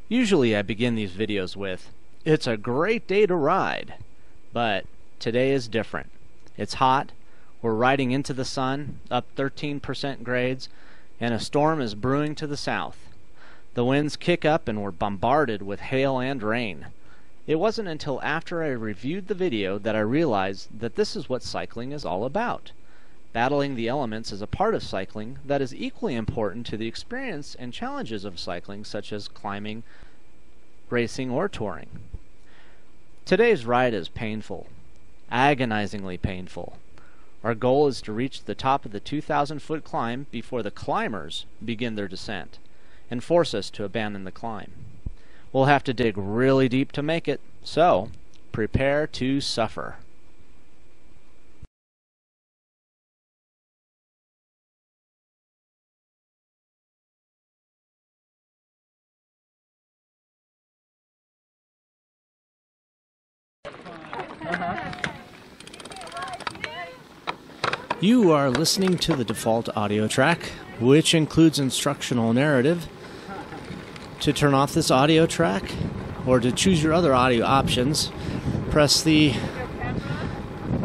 Usually I begin these videos with, "It's a great day to ride," but today is different. It's hot, we're riding into the sun, up 13% grades, and a storm is brewing to the south. The winds kick up and we're bombarded with hail and rain. It wasn't until after I reviewed the video that I realized that this is what cycling is all about. Battling the elements is a part of cycling that is equally important to the experience and challenges of cycling, such as climbing, racing, or touring. Today's ride is painful, agonizingly painful. Our goal is to reach the top of the 2,000-foot climb before the climbers begin their descent and force us to abandon the climb. We'll have to dig really deep to make it, so prepare to suffer. You are listening to the default audio track, which includes instructional narrative. To turn off this audio track, or to choose your other audio options, press the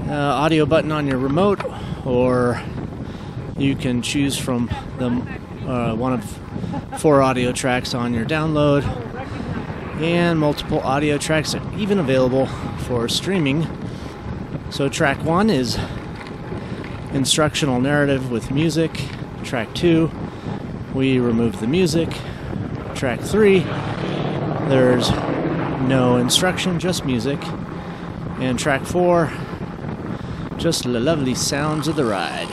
audio button on your remote, or you can choose from one of 4 audio tracks on your download, and multiple audio tracks are even available for streaming. So track 1 is instructional narrative with music. Track 2, we remove the music. Track 3, there's no instruction, just music. And track 4, just the lovely sounds of the ride.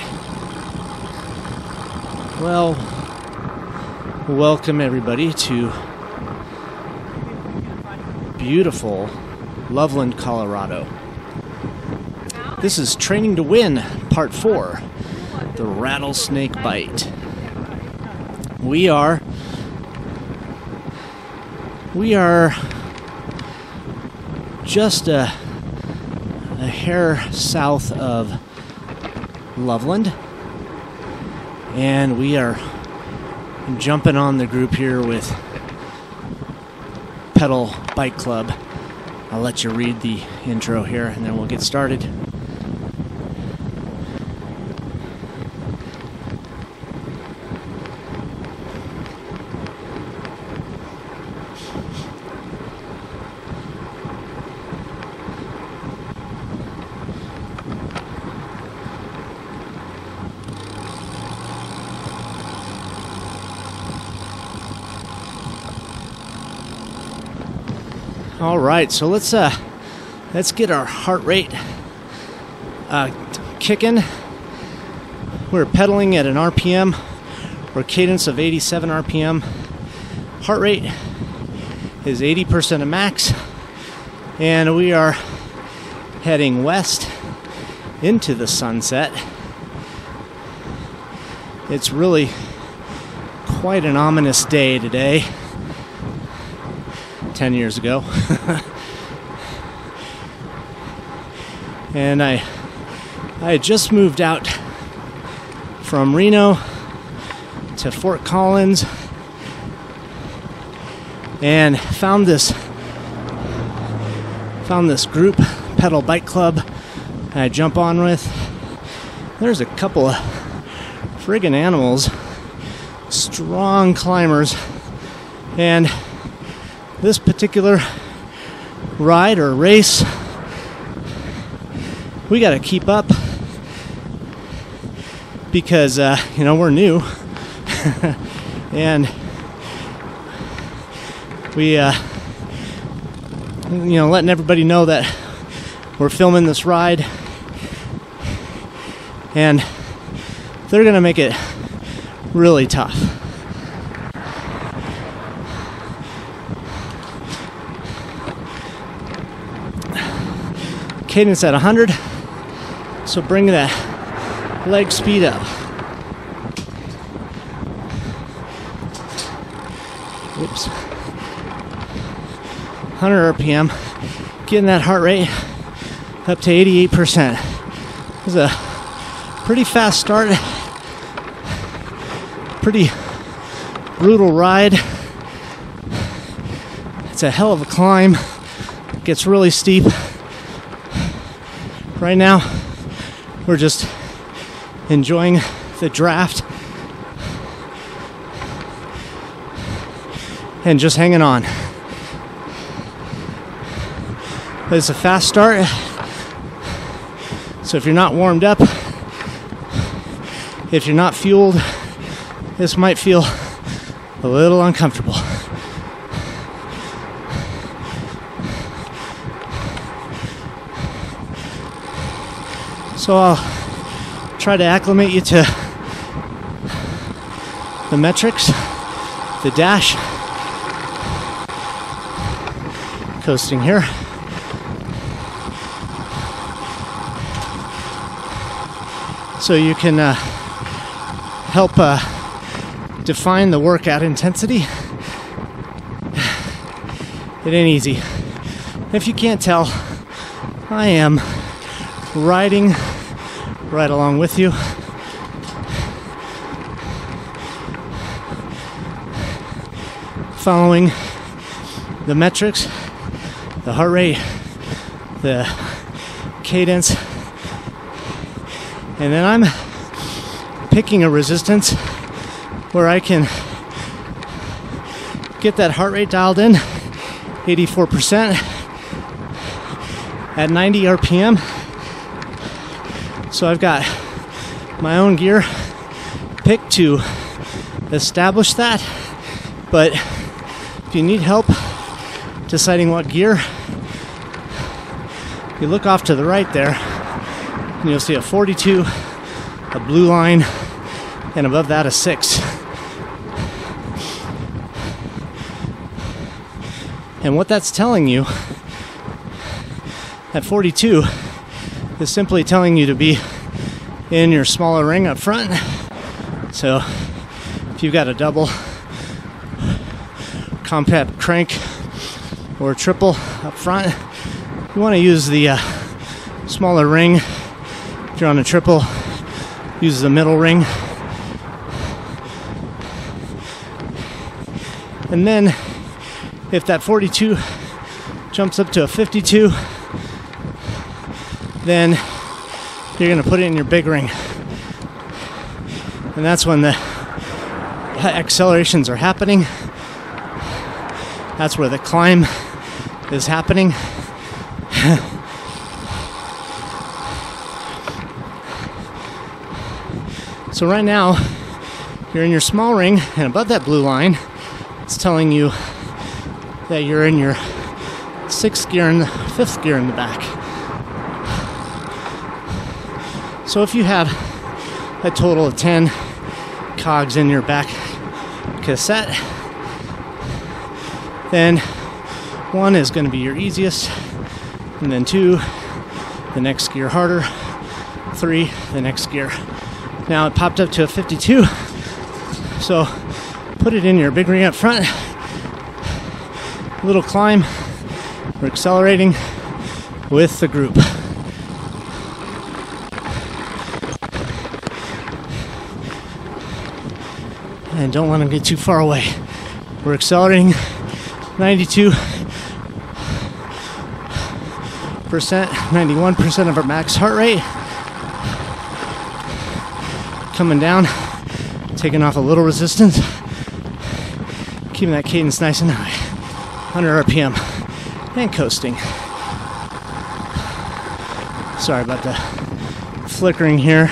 Well, welcome everybody to beautiful Loveland, Colorado. This is Training to Win, Part 4, the Rattlesnake Bite. We are just a hair south of Loveland, and we are jumping on the group here with Pedal Bike Club. I'll let you read the intro here, and then we'll get started. All right, so let's get our heart rate kicking. We're pedaling at an RPM or cadence of 87 RPM. Heart rate is 80% of max, and we are heading west into the sunset. It's really quite an ominous day today. 10 years ago. And I had just moved out from Reno to Fort Collins and found this group, Pedal Bike Club, I jump on with. There's a couple of friggin' animals, strong climbers, and this particular ride or race, we got to keep up because we're new and we letting everybody know that we're filming this ride, and they're gonna make it really tough. Cadence at 100, so bring that leg speed up. Whoops. 100 RPM, getting that heart rate up to 88%. This is a pretty fast start, pretty brutal ride. It's a hell of a climb. It gets really steep. Right now, we're just enjoying the draft and just hanging on. But it's a fast start, so if you're not warmed up, if you're not fueled, this might feel a little uncomfortable. So I'll try to acclimate you to the metrics, the dash, coasting here. So you can help define the workout intensity. It ain't easy. If you can't tell, I am riding right along with you. Following the metrics, the heart rate, the cadence, and then I'm picking a resistance where I can get that heart rate dialed in, 84% at 90 RPM. So I've got my own gear picked to establish that, but if you need help deciding what gear, you look off to the right there and you'll see a 42, a blue line, and above that a 6. And what that's telling you at 42 is simply telling you to be in your smaller ring up front. So if you've got a double, compact crank, or a triple up front, you want to use the smaller ring. If you're on a triple, use the middle ring. And then if that 42 jumps up to a 52, then you're going to put it in your big ring. And that's when the accelerations are happening. That's where the climb is happening. So right now, you're in your small ring, and above that blue line, it's telling you that you're in your 6th gear and the 5th gear in the back. So if you have a total of 10 cogs in your back cassette, then 1 is going to be your easiest, and then 2, the next gear harder, 3, the next gear. Now it popped up to a 52, so put it in your big ring up front. Little climb, we're accelerating with the group. And don't let them get too far away. We're accelerating 92%, 91% of our max heart rate. Coming down, taking off a little resistance, keeping that cadence nice and high. 100 RPM, and coasting. Sorry about the flickering here.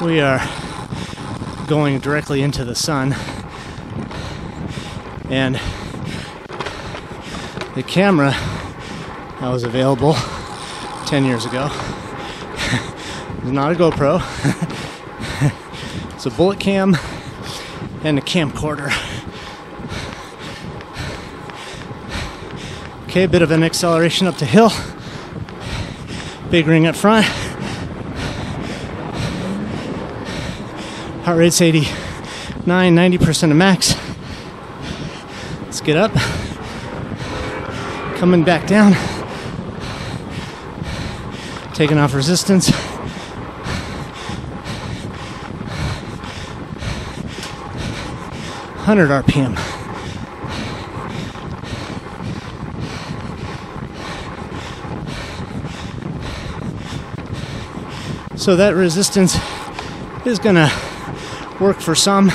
We are going directly into the sun, and the camera that was available 10 years ago is not a GoPro. It's a bullet cam and a camcorder. Okay, a bit of an acceleration up the hill. Big ring up front. Heart rate's 89, 90% of max. Let's get up. Coming back down. Taking off resistance. 100 RPM. So that resistance is going to work for some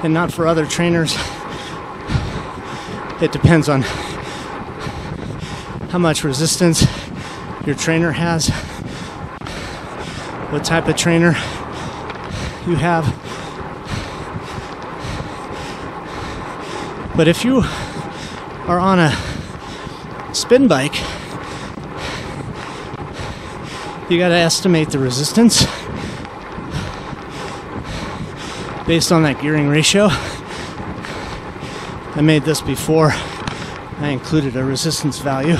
and not for other trainers. It depends on how much resistance your trainer has, what type of trainer you have. But if you are on a spin bike, you got to estimate the resistance based on that gearing ratio. I made this before. I included a resistance value.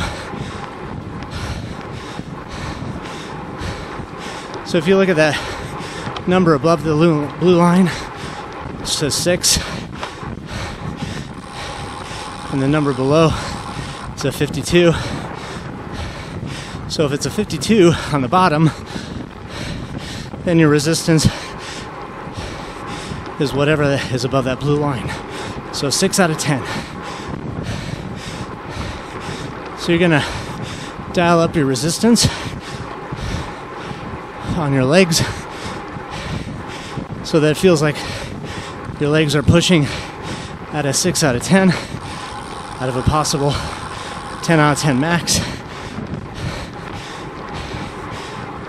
So if you look at that number above the blue line, it says 6. And the number below is a 52. So if it's a 52 on the bottom, then your resistance is whatever is above that blue line. So 6 out of 10. So you're gonna dial up your resistance on your legs so that it feels like your legs are pushing at a 6 out of 10 out of a possible 10 out of 10 max.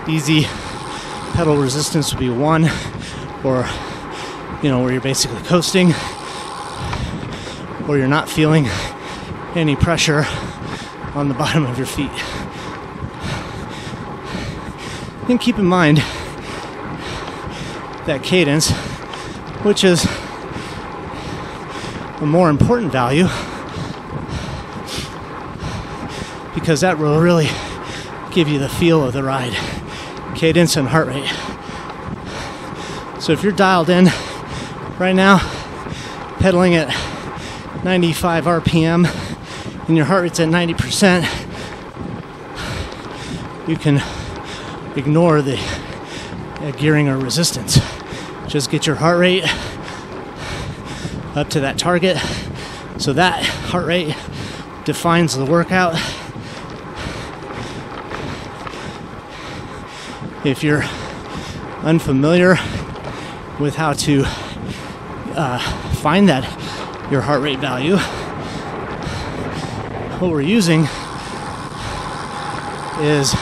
Easy pedal resistance would be 1, or where you're basically coasting, or you're not feeling any pressure on the bottom of your feet. And keep in mind that cadence, which is a more important value, because that will really give you the feel of the ride. Cadence and heart rate. So if you're dialed in right now, pedaling at 95 RPM and your heart rate's at 90%, you can ignore the gearing or resistance. Just get your heart rate up to that target. So that heart rate defines the workout. If you're unfamiliar with how to find that your heart rate value, what we're using is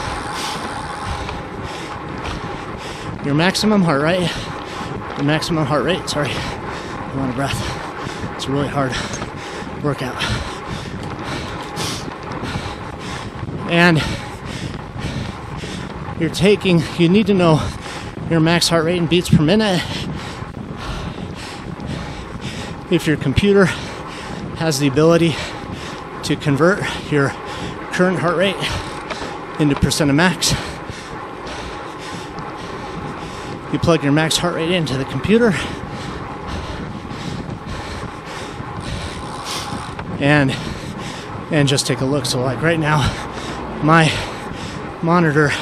your maximum heart rate. I'm out of breath. It's a really hard workout. And you need to know your max heart rate in beats per minute. If your computer has the ability to convert your current heart rate into percent of max, you plug your max heart rate into the computer, and just take a look. So like right now, my monitor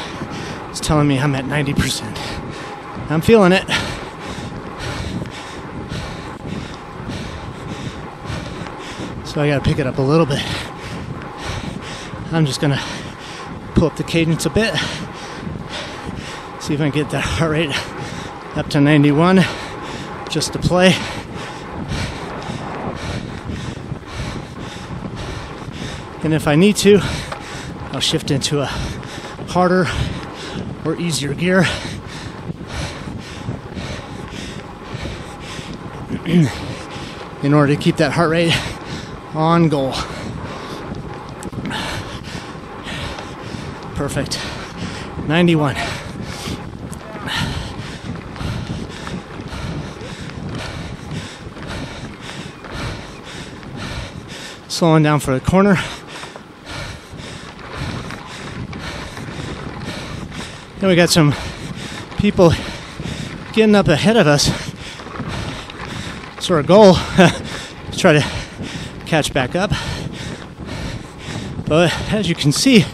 is telling me I'm at 90%. I'm feeling it. So I gotta pick it up a little bit. I'm just gonna pull up the cadence a bit. See if I can get that heart rate up to 91 just to play. And if I need to, I'll shift into a harder or easier gear. In order to keep that heart rate on goal. Perfect. 91. Slowing down for the corner. And we got some people getting up ahead of us. So our goal is try to catch back up. But as you can see,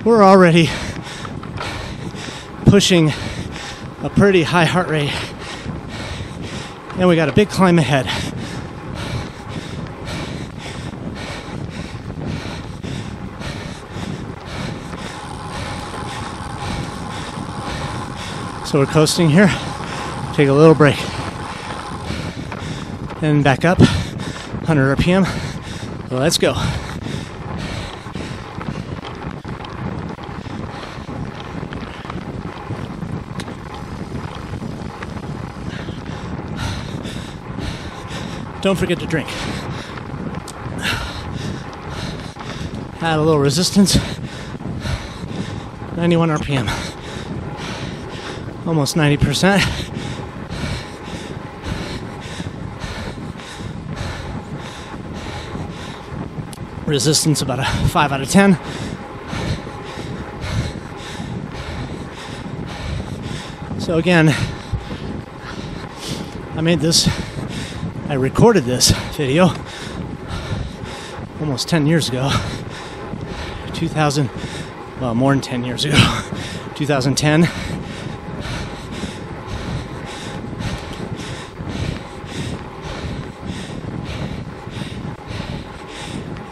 we're already pushing a pretty high heart rate And we got a big climb ahead. So we're coasting here. Take a little break. And back up. 100 RPM. Let's go. Don't forget to drink. Add a little resistance. 91 RPM. Almost 90%. Resistance about a 5 out of 10. So again, I recorded this video almost 10 years ago. 2000, well, more than 10 years ago. 2010.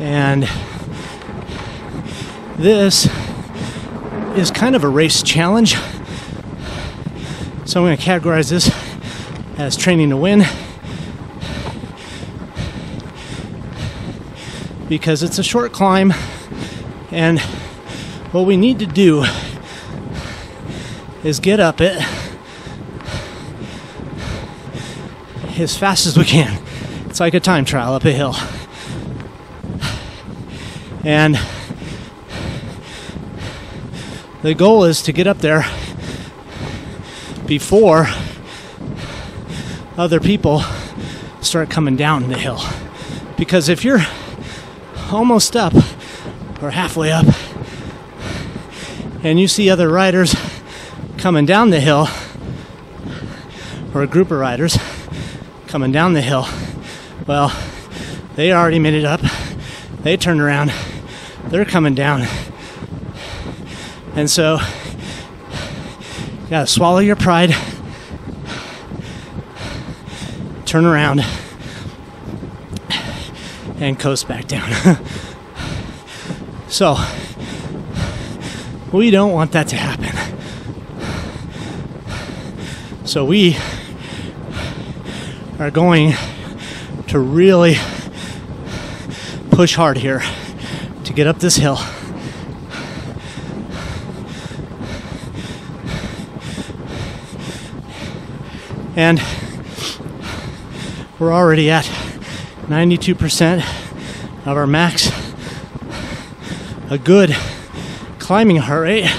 And this is kind of a race challenge. So I'm going to categorize this as training to win, because it's a short climb, and what we need to do is get up it as fast as we can. It's like a time trial up a hill. And the goal is to get up there before other people start coming down the hill. Because if you're almost up or halfway up and you see other riders coming down the hill, or a group of riders coming down the hill, well, they already made it up. They turned around. They're coming down. And so you gotta swallow your pride, turn around, and coast back down. So we don't want that to happen. So we are going to really push hard here to get up this hill. And we're already at 92% of our max. A good climbing heart rate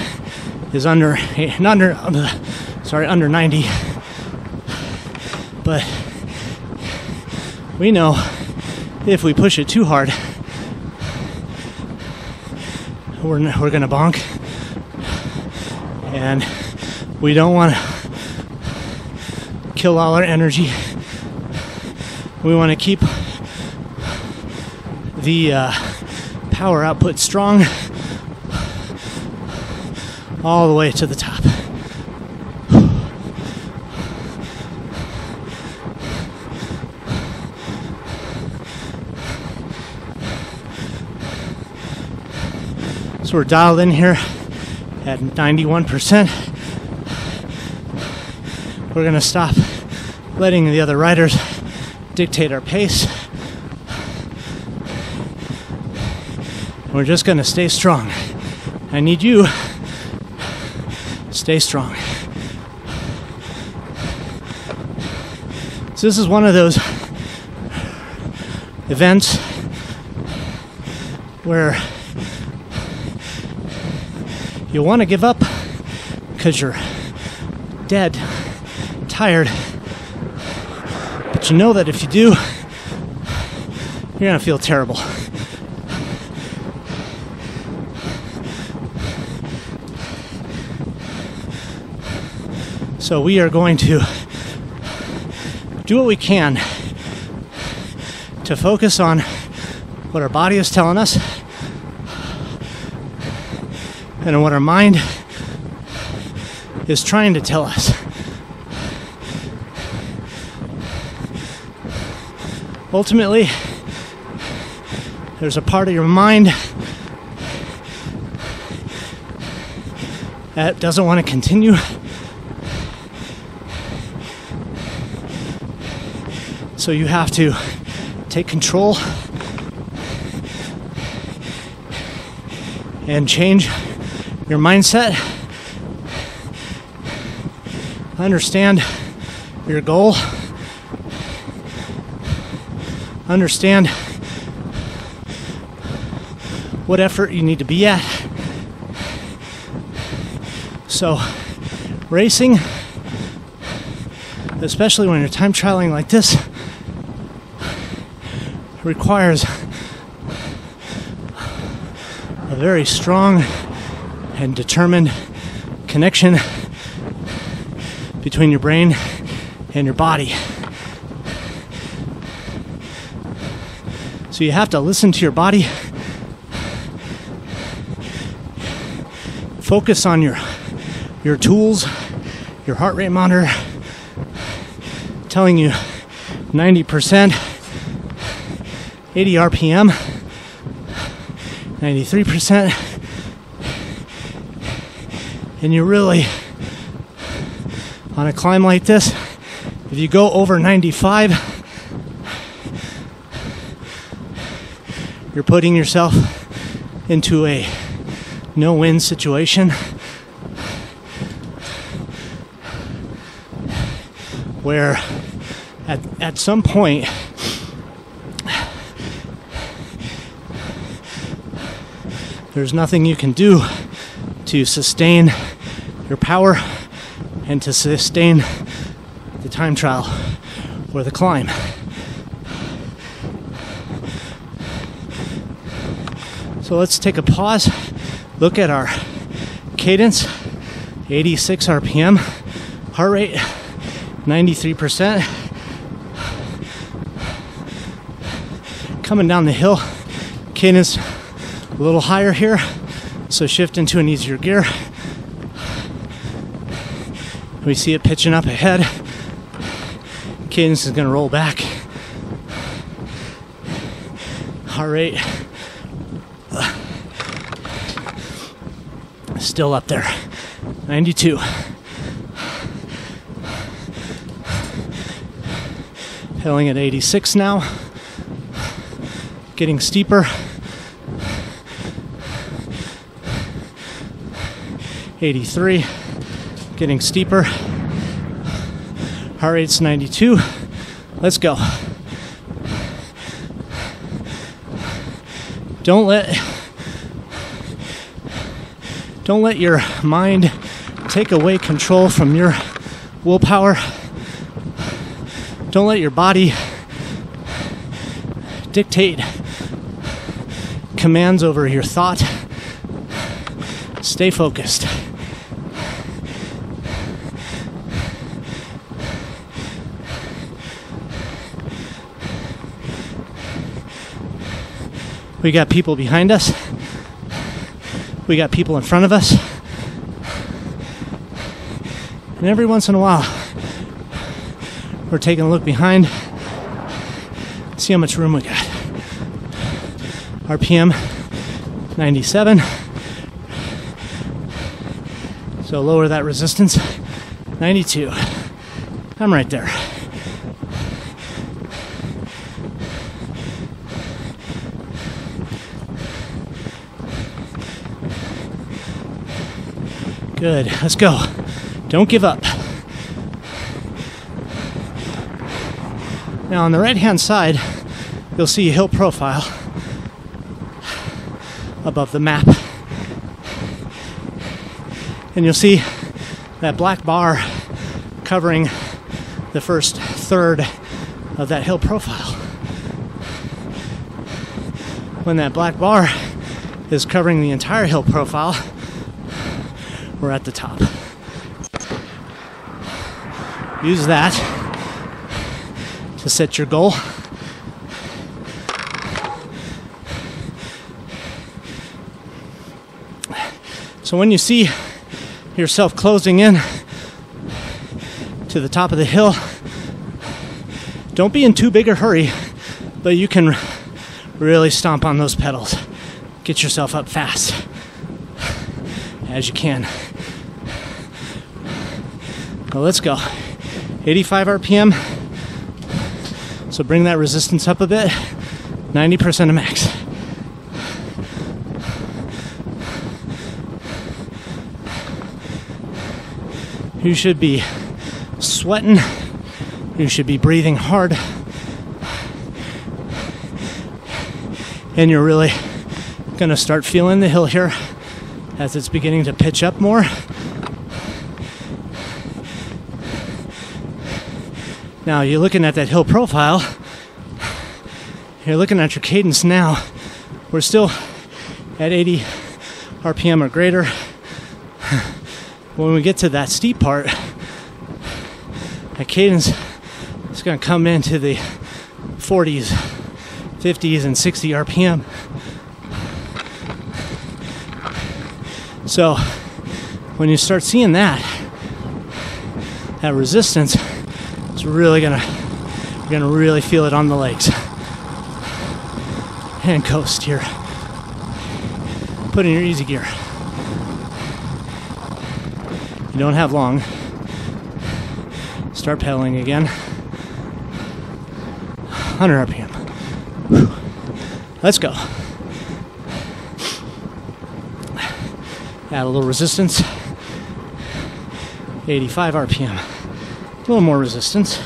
is under 90. But we know if we push it too hard, we're gonna bonk, and we don't want to kill all our energy. We want to keep the power output strong all the way to the top. So we're dialed in here at 91%. We're going to stop letting the other riders dictate our pace. We're just going to stay strong. I need you to stay strong. So this is one of those events where you want to give up because you're dead, tired, but you know that if you do, you're going to feel terrible. So we are going to do what we can to focus on what our body is telling us and what our mind is trying to tell us. ultimately, there's a part of your mind that doesn't want to continue. So you have to take control and change your mindset. Understand your goal. Understand what effort you need to be at. So, racing, especially when you're time trialing like this, requires a very strong and determined connection between your brain and your body. So you have to listen to your body, focus on your tools, your heart rate monitor telling you 90%, 80 RPM, 93%, and you're really on a climb like this. If you go over 95, you're putting yourself into a no-win situation where at some point there's nothing you can do to sustain your power and to sustain the time trial or the climb. So let's take a pause, look at our cadence, 86 RPM, heart rate, 93%. Coming down the hill, cadence a little higher here, so shift into an easier gear. We see it pitching up ahead. Cadence is going to roll back. Heart rate still up there, 92. Pedaling at 86 now, getting steeper. 83, getting steeper. Heart rate's 92. Let's go. Don't let your mind take away control from your willpower. Don't let your body dictate commands over your thought. Stay focused. We got people behind us. We got people in front of us. And every once in a while, we're taking a look behind, see how much room we got. RPM 97. So lower that resistance. 92. I'm right there. Good. Let's go. Don't give up. Now on the right-hand side, you'll see a hill profile above the map. And you'll see that black bar covering the first third of that hill profile. When that black bar is covering the entire hill profile, we're at the top. Use that to set your goal. So when you see yourself closing in to the top of the hill, don't be in too big a hurry but you can really stomp on those pedals. Get yourself up fast as you can. Well, let's go. 85 RPM. So bring that resistance up a bit. 90% of max. You should be sweating. You should be breathing hard. And you're really going to start feeling the hill here as it's beginning to pitch up more. Now you're looking at that hill profile. You're looking at your cadence now. We're still at 80 RPM or greater. When we get to that steep part, that cadence is going to come into the 40s, 50s, and 60 RPM. So when you start seeing that resistance, it's really you're gonna really feel it on the legs. And coast here. Put in your easy gear. You don't have long. Start pedaling again. 100 RPM. Whew. Let's go. Add a little resistance. 85 RPM. A little more resistance.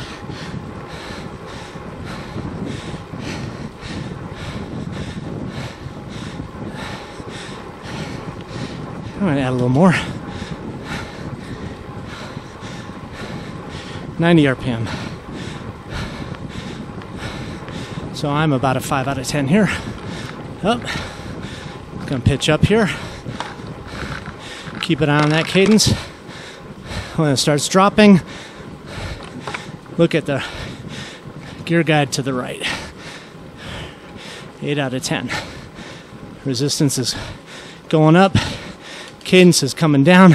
I'm going to add a little more. 90 RPM. So I'm about a 5 out of 10 here. Up. Going to pitch up here. Keep it on that cadence. When it starts dropping, look at the gear guide to the right. 8 out of 10. Resistance is going up. Cadence is coming down.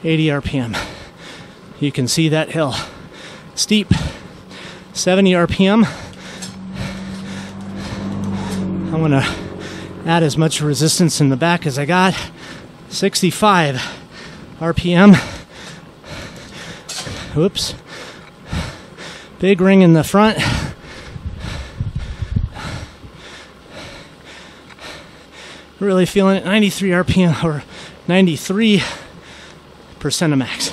$80 RPM. You can see that hill. Steep. 70 RPM. I'm going to add as much resistance in the back as I got. 65 RPM. Whoops. Big ring in the front. Really feeling it. 93 RPM or 93% of max.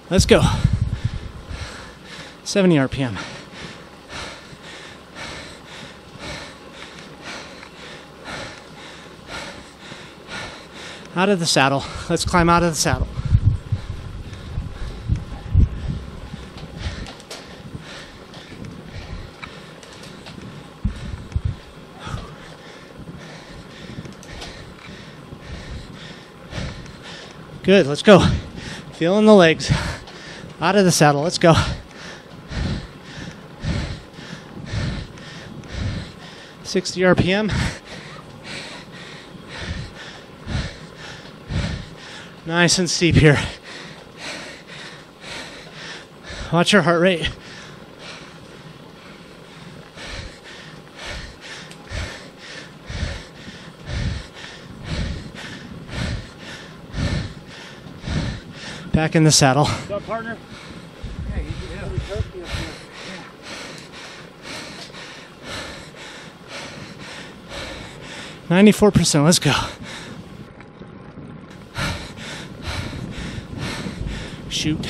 Let's go. 70 RPM. Out of the saddle. Let's climb out of the saddle. Good, let's go. Feeling the legs. Out of the saddle, let's go. $60 RPM. Nice and steep here. Watch your heart rate. Back in the saddle. What's up, partner? Yeah, you can really thirsty up here. Yeah. 94%, let's go. Shoot.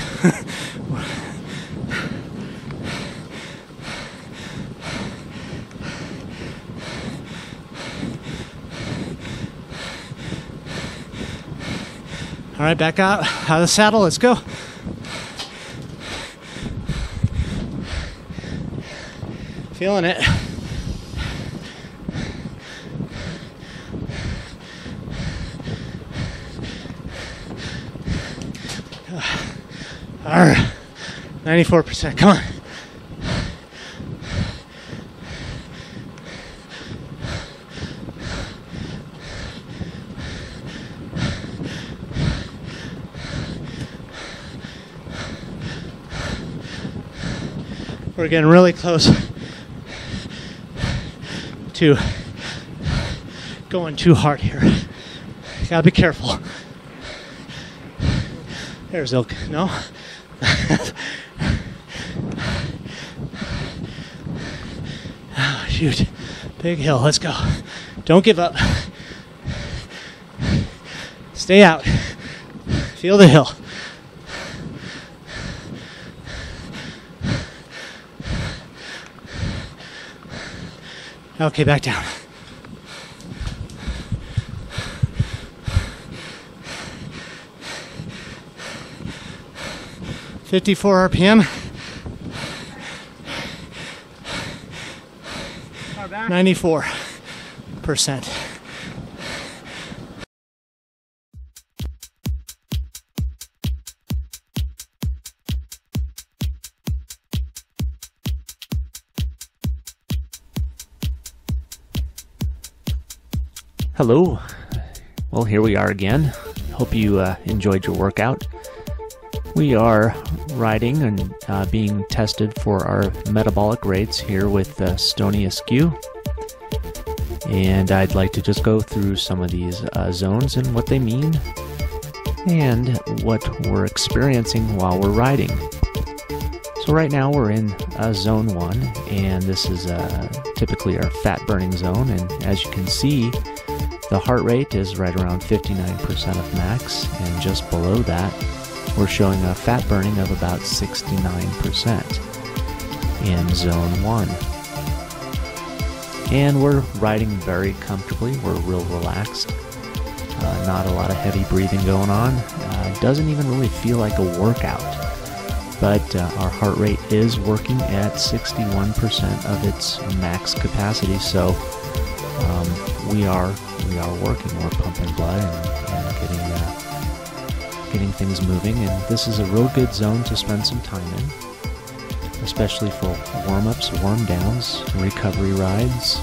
All right, back out of the saddle. Let's go. Feeling it. All right, 94%. Come on. We're getting really close to going too hard here. Gotta be careful. There's Ilk. No? Oh, shoot. Big hill. Let's go. Don't give up. Stay out. Feel the hill. Okay, back down. .54 RPM. 94%. Hello. Well, here we are again. Hope you enjoyed your workout. We are riding and being tested for our metabolic rates here with Stony Askew. And I'd like to just go through some of these zones and what they mean and what we're experiencing while we're riding. So right now we're in zone 1, and this is typically our fat burning zone, and as you can see, the heart rate is right around 59% of max, and just below that we're showing a fat burning of about 69% in zone 1. And we're riding very comfortably, we're real relaxed, not a lot of heavy breathing going on. It doesn't even really feel like a workout, but our heart rate is working at 61% of its max capacity, so we are working, we're pumping blood and getting things moving, and this is a real good zone to spend some time in, especially for warm-ups, warm-downs, recovery rides,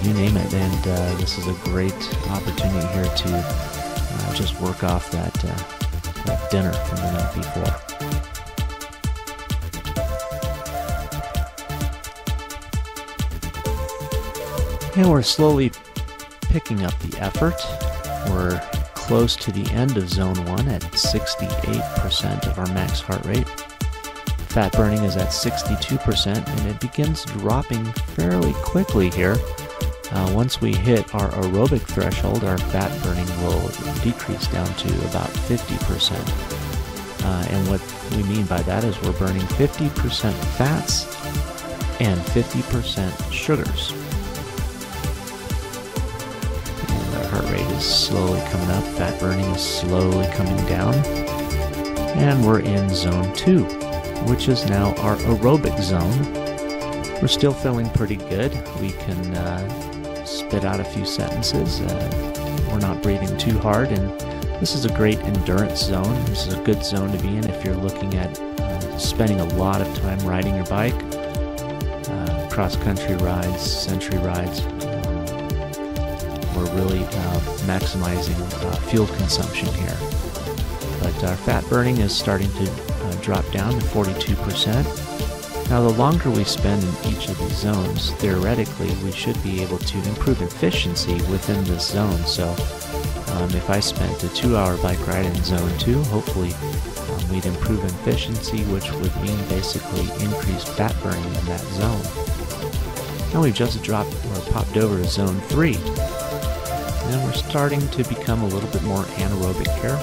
you name it. And this is a great opportunity here to just work off that dinner from the night before. And we're slowly picking up the effort. We're close to the end of zone 1 at 68% of our max heart rate. Fat burning is at 62%, and it begins dropping fairly quickly here. Once we hit our aerobic threshold, our fat burning will decrease down to about 50%. And what we mean by that is we're burning 50% fats and 50% sugars. Heart rate is slowly coming up, fat burning is slowly coming down, and we're in zone 2, which is now our aerobic zone. We're still feeling pretty good. We can spit out a few sentences. We're not breathing too hard, and this is a great endurance zone. This is a good zone to be in if you're looking at spending a lot of time riding your bike, cross-country rides, century rides. We're really maximizing fuel consumption here. But our fat burning is starting to drop down to 42%. Now, the longer we spend in each of these zones, theoretically, we should be able to improve efficiency within this zone. So if I spent a 2-hour bike ride in zone 2, hopefully we'd improve efficiency, which would mean basically increased fat burning in that zone. Now we've just dropped or popped over to zone 3. And we're starting to become a little bit more anaerobic here.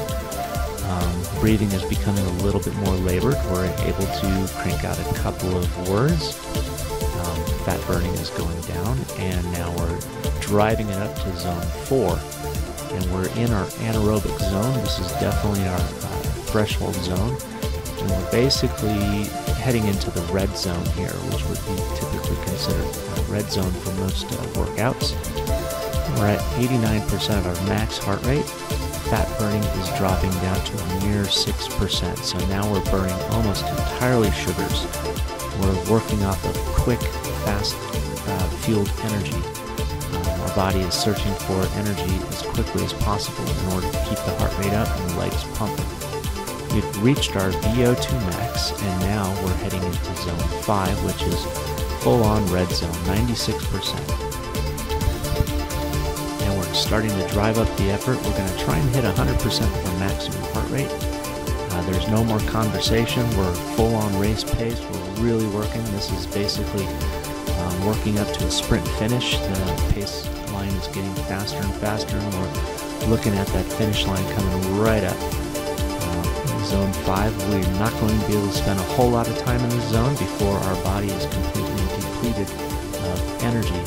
Breathing is becoming a little bit more labored. We're able to crank out a couple of words. Fat burning is going down, and now we're driving it up to zone 4. And we're in our anaerobic zone. This is definitely our threshold zone. And we're basically heading into the red zone here, which would be typically considered a red zone for most workouts. We're at 89% of our max heart rate. Fat burning is dropping down to a mere 6%. So now we're burning almost entirely sugars. We're working off of quick, fast fueled energy. Our body is searching for energy as quickly as possible in order to keep the heart rate up and the legs pumping. We've reached our VO2 max, and now we're heading into zone 5, which is full-on red zone, 96%. And we're starting to drive up the effort. We're going to try and hit 100% of our maximum heart rate. There's no more conversation. We're full-on race pace. We're really working. This is basically working up to a sprint finish. The pace line is getting faster and faster, and we're looking at that finish line coming right up. Zone 5, we're not going to be able to spend a whole lot of time in the zone before our body is completely depleted of energy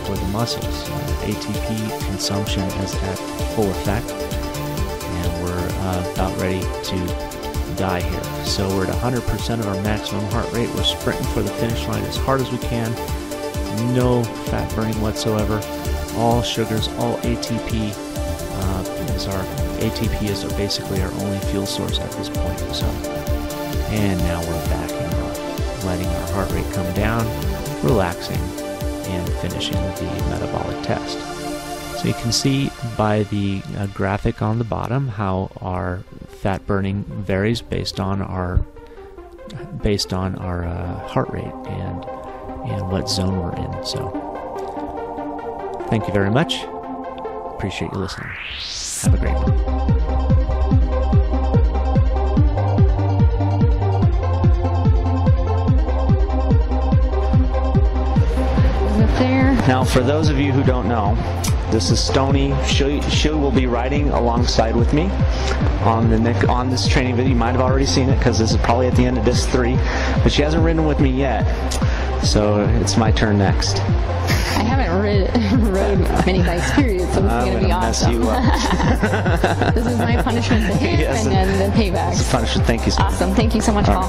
for the muscles. ATP consumption is at full effect, and we're about ready to die here. So we're at 100% of our maximum heart rate. We're sprinting for the finish line as hard as we can. No fat burning whatsoever. All sugars, all ATP. ATP is basically our only fuel source at this point. So, and now we're backing off, letting our heart rate come down, relaxing, and finishing the metabolic test. So you can see by the graphic on the bottom how our fat burning varies based on our heart rate and what zone we're in. So thank you very much. Appreciate you listening. Have a great one. Now, for those of you who don't know, this is Stony. She will be riding alongside with me on this training video. You might have already seen it because this is probably at the end of disc 3, but she hasn't ridden with me yet, so it's my turn next. I haven't rode many bikes, period, so this is going to be awesome. Mess you up. This is my punishment to him, yes, and then the payback. It's a punishment. Thank you so much. Awesome. Thank you so much, Paul.